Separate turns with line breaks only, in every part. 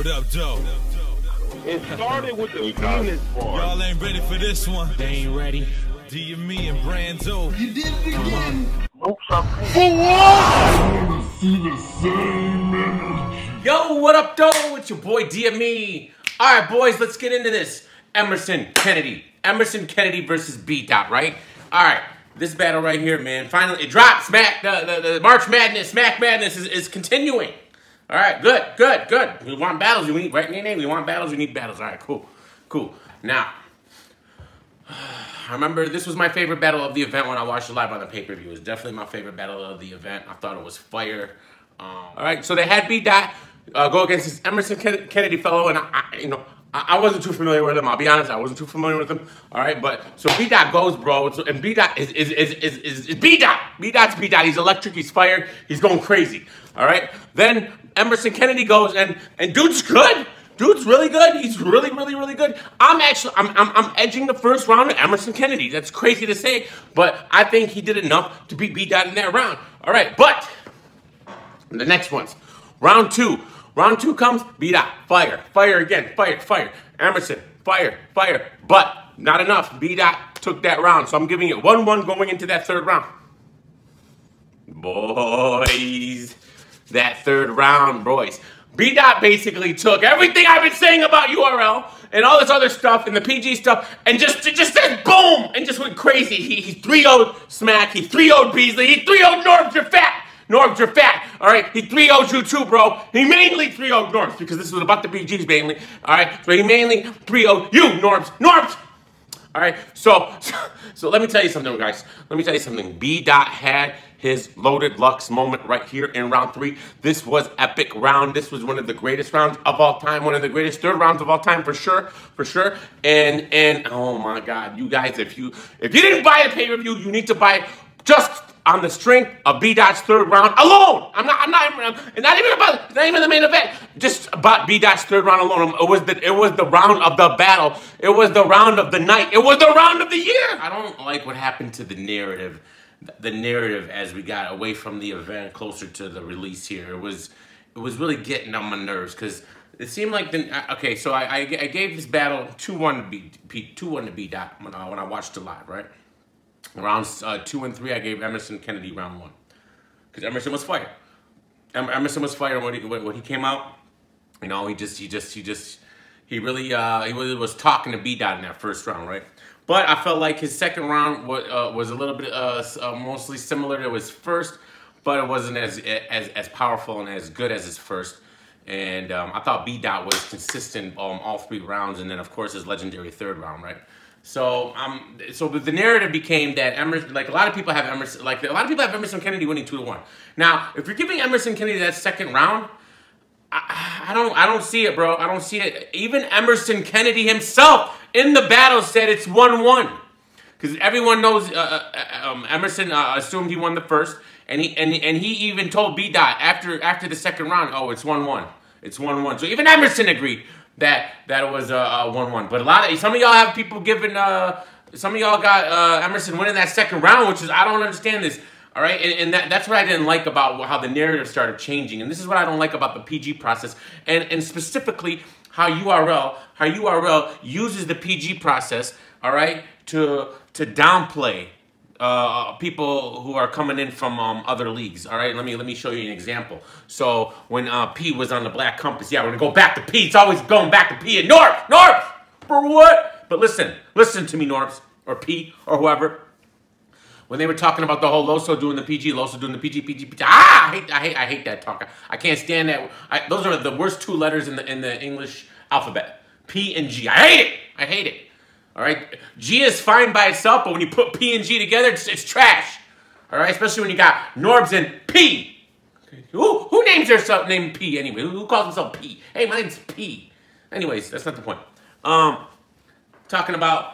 What up, Joe?
It started with the penis part.
Y'all ain't ready for this one. They ain't ready. D and me and Branzo.
You did it again.
Oops, I'm
For what? I want to see the same energy.
Yo, what up, though? It's your boy DME. All right, boys, let's get into this. Emerson Kennedy. Emerson Kennedy versus B-Dot, right? All right, this battle right here, man. Finally, it dropped. The March Madness, Smack Madness is continuing. All right, good. We want battles. We need, right, Nene? We want battles. We need battles. All right, cool. Now, I remember this was my favorite battle of the event when I watched it live on the pay-per-view. It was definitely my favorite battle of the event. I thought it was fire. All right, so they had B-Dot go against this Emerson Kennedy fellow, and I wasn't too familiar with him. I'll be honest, I wasn't too familiar with him. All right, but so B-Dot goes, bro, and B-Dot is B-Dot. B-Dot's B-Dot. He's electric. He's fired. He's going crazy. All right, then Emerson Kennedy goes, and dude's good. Dude's really good. He's really good. I'm edging the first round of Emerson Kennedy. That's crazy to say, but I think he did enough to beat B-Dot in that round. All right, but the next one's round two. Round two comes, B-Dot, fire again, fire. Emerson, fire. But not enough. B-Dot took that round, so I'm giving it 1-1 going into that third round. Boys, that third round, boys. B-Dot basically took everything I've been saying about URL and all this other stuff and the PG stuff and just said boom and just went crazy. He 3-0'd Smack, he 3-0'd Beasley, he 3-0'd Norbs, you're fat. Norbs, you're fat. All right, he 3-0'd you too, bro. He mainly 3-0'd Norbs because this was about the BGs mainly. All right, so he mainly 3-0'd you, Norbs. All right, so let me tell you something, guys. Let me tell you something. B-Dot had his loaded Lux moment right here in round 3. This was epic round. This was one of the greatest rounds of all time. One of the greatest third rounds of all time for sure. And oh my God, you guys, if you didn't buy a pay-per-view, you need to buy it just on the strength of B-Dot's third round alone. It's not even the main event. Just about B-Dot's third round alone. It was the round of the battle. It was the round of the night. It was the round of the year. I don't like what happened to the narrative. The narrative as we got away from the event, closer to the release here. It was really getting on my nerves because it seemed like okay. So I gave this battle 2-1 to B-Dot when I watched it live, right? Rounds 2 and 3, I gave Emerson Kennedy round 1 because Emerson was fire. Emerson was fire when he came out. You know, he really was talking to B-Dot in that first round, right? But I felt like his second round was a little bit mostly similar to his first, but it wasn't as powerful and as good as his first. And I thought B-Dot was consistent all 3 rounds, and then of course his legendary third round, right? So the narrative became that Emerson, like a lot of people have Emerson Kennedy winning 2-1. Now, if you're giving Emerson Kennedy that second round, I don't see it, bro. I don't see it. Even Emerson Kennedy himself in the battle said it's 1-1 because everyone knows Emerson assumed he won the first, and he even told B-Dot after the second round, oh, it's 1-1. It's 1-1. So even Emerson agreed that it was 1-1. But some of y'all have people giving some of y'all got Emerson winning that second round, which is, I don't understand this. All right, and that's what I didn't like about how the narrative started changing, and this is what I don't like about the PG process, and specifically how URL uses the PG process, all right, to downplay people who are coming in from other leagues. All right, let me show you an example. So when P was on the Black Compass, yeah, we're gonna go back to P. It's always going back to P and Norbs for what? But listen to me, Norbs or P or whoever. When they were talking about the whole Loso doing the PG, Loso doing the PG. I hate that talk. I can't stand that. Those are the worst 2 letters in the English alphabet. P and G. I hate it. All right. G is fine by itself, but when you put P and G together, it's trash. All right. Especially when you got Norbs and P. Who names themselves named P anyway? Who calls himself P? Hey, my name's P. Anyways, that's not the point. Talking about.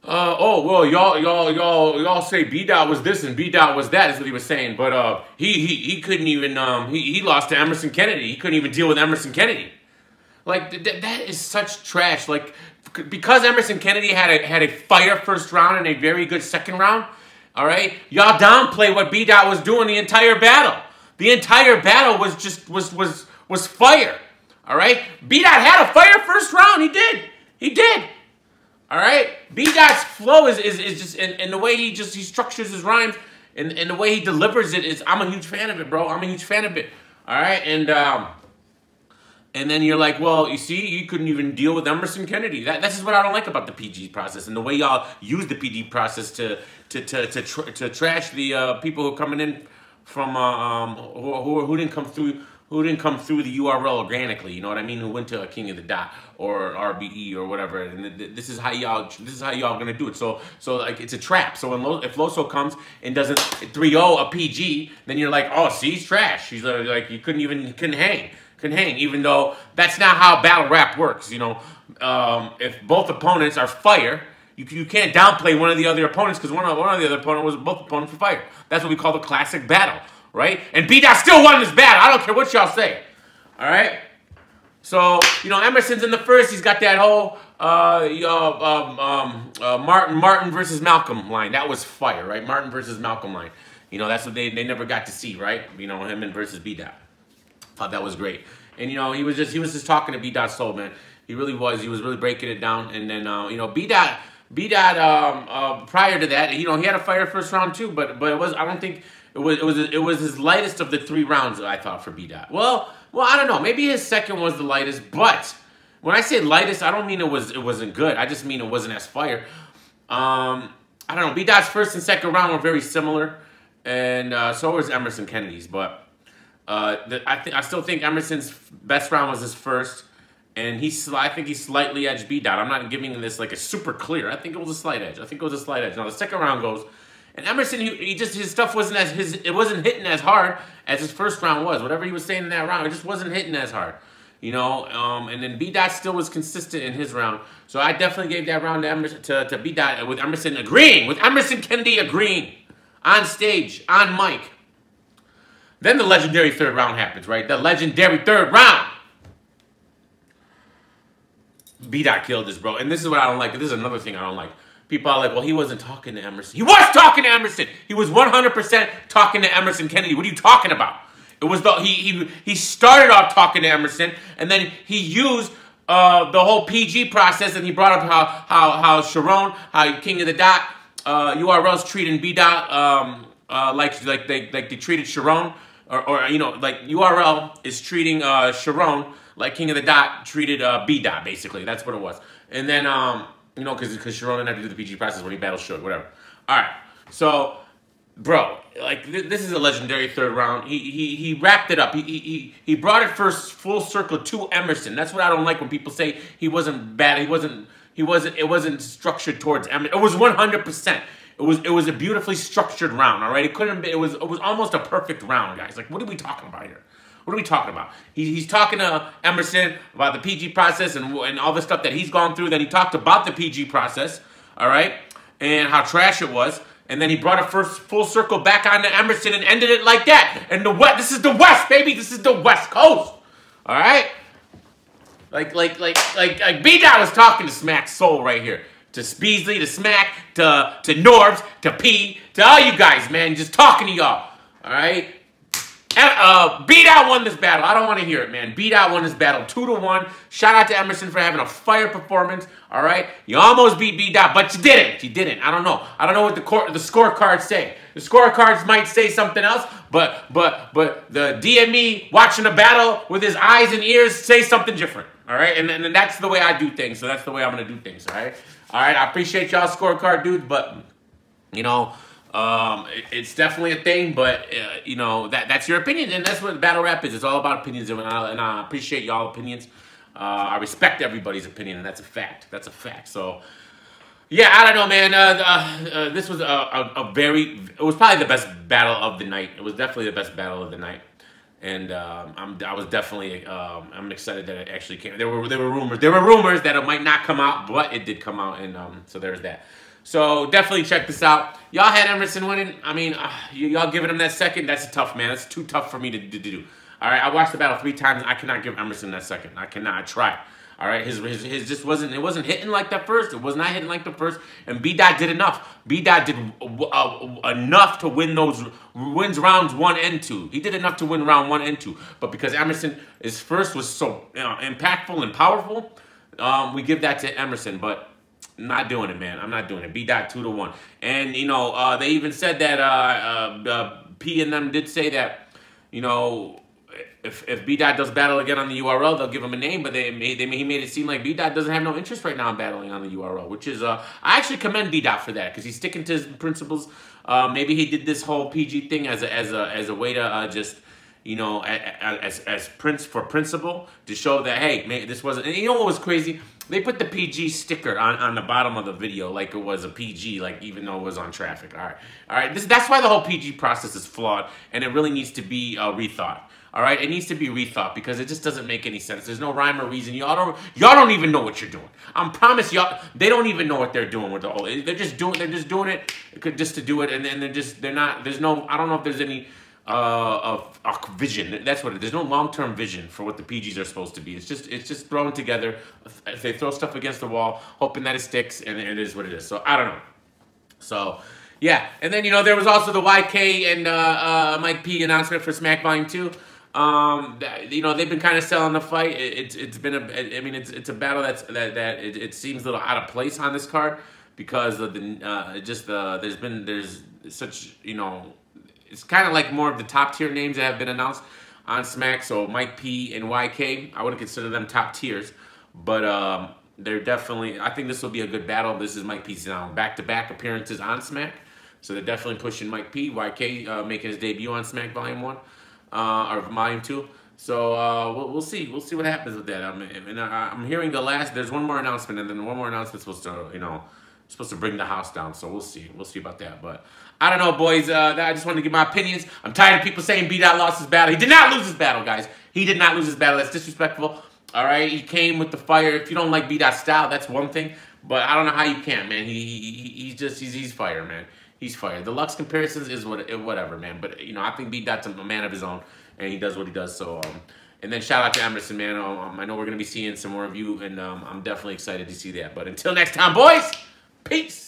Oh well, y'all say B-Dot was this and B-Dot was that is what he was saying, but he couldn't even he lost to Emerson Kennedy. He couldn't even deal with Emerson Kennedy. Like that is such trash. Like because Emerson Kennedy had a fire first round and a very good second round. All right, y'all downplay what B-Dot was doing the entire battle. The entire battle was just was fire. All right? B-Dot had a fire first round. He did. He did. All right? B-Dot's flow is just, and the way he structures his rhymes and the way he delivers it is, I'm a huge fan of it, bro. I'm a huge fan of it. All right? And then you're like, well, you see, you couldn't even deal with Emerson Kennedy. That's just what I don't like about the PG process and the way y'all use the PG process to trash the people who are coming in from who didn't come through the URL organically. You know what I mean? Who went to King of the Dot or RBE or whatever. And this is how y'all gonna do it. So like it's a trap. So if Loso comes and doesn't 3-0 a PG, then you're like, oh, see, he's trash. He's like you couldn't hang. Even though that's not how battle rap works, you know. If both opponents are fire, you can't downplay one of the other opponents because one of the other opponent was both opponents for fire. That's what we call the classic battle, right? And B-Dot still won this battle. I don't care what y'all say, all right? So, you know, Emerson's in the first. He's got that whole Martin versus Malcolm line. That was fire, right? Martin versus Malcolm line. You know, that's what they never got to see, right? You know, him and versus B-Dot. Thought that was great. And, you know, he was just talking to B-Dot's soul, man. He really was. He was really breaking it down. And then, you know, B-Dot, prior to that, you know, he had a fire first round too, but it was, I don't think, it was his lightest of the 3 rounds, I thought, for B-Dot. Well, I don't know. Maybe his second was the lightest, but when I say lightest, I don't mean it wasn't good. I just mean it wasn't as fire. I don't know. B-Dot's first and second round were very similar, and so was Emerson Kennedy's, but I still think Emerson's best round was his first, and I think he slightly edged B-Dot. I'm not giving this like a super clear. I think it was a slight edge. Now the second round goes, and Emerson, his stuff wasn't it wasn't hitting as hard as his first round was. Whatever he was saying in that round, it just wasn't hitting as hard, you know. And then B-Dot still was consistent in his round, so I definitely gave that round to Emerson, to B-Dot, with Emerson Kennedy agreeing on stage, on mic. Then the legendary third round happens, right? The legendary third round. B-Dot killed this, bro. And this is what I don't like. This is another thing I don't like. People are like, well, he wasn't talking to Emerson. He was talking to Emerson. He was 100% talking to Emerson Kennedy. What are you talking about? It was he started off talking to Emerson, and then he used the whole PG process, and he brought up how Sharon, how King of the Dot, URL's treating B-Dot like they treated Sharon. Or you know, like URL is treating Sharon like King of the Dot treated B-Dot, basically. That's what it was. And then, you know, because Sharon didn't have to do the PG process when he battled Suge, whatever. All right. So, bro, like, this is a legendary third round. He wrapped it up. He brought it first full circle to Emerson. That's what I don't like when people say he wasn't bad. It wasn't structured towards Emerson. It was 100%. It was a beautifully structured round, all right? It couldn't be, it was almost a perfect round, guys. Like, what are we talking about here? What are we talking about? He's talking to Emerson about the PG process and all the stuff that he's gone through. Then he talked about the PG process, all right? And how trash it was. And then he brought it first full circle back onto Emerson and ended it like that. And this is the West, baby. This is the West Coast, all right? Like B-Dot was talking to Smack's soul right here. To Speedsley, to Smack, to Norbs, to P, to all you guys, man. Just talking to y'all, all right? B-Dot won this battle. I don't want to hear it, man. B-Dot won this battle 2-1. Shout out to Emerson for having a fire performance, all right? You almost beat B-Dot, but you didn't. You didn't. I don't know. I don't know what the scorecards say. The scorecards might say something else, but the DME watching the battle with his eyes and ears say something different, all right? And that's the way I do things, so that's the way I'm going to do things, all right? All right, I appreciate y'all scorecard dudes, but, you know, it's definitely a thing, but, you know, that's your opinion, and that's what battle rap is. It's all about opinions, and I appreciate y'all opinions. I respect everybody's opinion, and that's a fact. That's a fact. So, yeah, I don't know, man. This was it was probably the best battle of the night. It was definitely the best battle of the night. And I was definitely I'm excited that it actually came. There were rumors that it might not come out, but it did come out, and so there's that. So definitely check this out. Y'all had Emerson winning. I mean, y'all giving him that second. That's tough, man. That's too tough for me to do. All right, I watched the battle 3 times. I cannot give Emerson that second. I cannot. I tried. All right, his just wasn't, it wasn't hitting like that first. It was not hitting like the first, and B-Dot did enough. B-Dot did enough to wins rounds 1 and 2. He did enough to win round 1 and 2. But because Emerson, his first was so impactful and powerful, we give that to Emerson. But I'm not doing it, man. I'm not doing it. B-Dot 2-1. And, you know, they even said that P and them did say that, you know, if B-Dot does battle again on the URL, they'll give him a name, but he made it seem like B-Dot doesn't have no interest right now in battling on the URL, which is, I actually commend B-Dot for that, because he's sticking to his principles. Maybe he did this whole PG thing as a way to just, you know, as principle, to show that, hey, this wasn't, and you know what was crazy? They put the PG sticker on the bottom of the video like it was a PG, like even though it was on traffic. All right. That's why the whole PG process is flawed, and it really needs to be rethought. All right, it needs to be rethought because it just doesn't make any sense. There's no rhyme or reason. Y'all don't even know what you're doing. I promise y'all, they don't even know what they're doing with the whole. They're just doing it just to do it, and then they're not. There's no. I don't know if there's any vision. That's what it is. There's no long-term vision for what the PGs are supposed to be. It's just thrown together. If they throw stuff against the wall, hoping that it sticks, and it is what it is. So I don't know. So. Yeah, and then, you know, there was also the YK and Mike P announcement for Smack Volume 2. You know, they've been kind of selling the fight. It's been it's a battle that it seems a little out of place on this card because of there's such, you know, it's kind of like more of the top tier names that have been announced on Smack. So Mike P and YK, I wouldn't consider them top tiers, but they're definitely, I think this will be a good battle. This is Mike P's now back-to-back appearances on Smack. So they're definitely pushing Mike P. YK making his debut on Smack Volume 1 or Volume 2. So we'll see. We'll see what happens with that. I'm hearing there's one more announcement, and then one more announcement supposed to bring the house down. So we'll see. We'll see about that. But I don't know, boys. I just wanted to give my opinions. I'm tired of people saying B-Dot lost his battle. He did not lose his battle, guys. He did not lose his battle. That's disrespectful. All right, he came with the fire. If you don't like B-Dot's style, that's one thing. But I don't know how you can't, man. He's fire, man. He's fire. The Lux comparisons is whatever, man. But, you know, I think B-Dot's a man of his own, and he does what he does. So, and then shout out to Emerson, man. I know we're going to be seeing some more of you, and I'm definitely excited to see that. But until next time, boys, peace.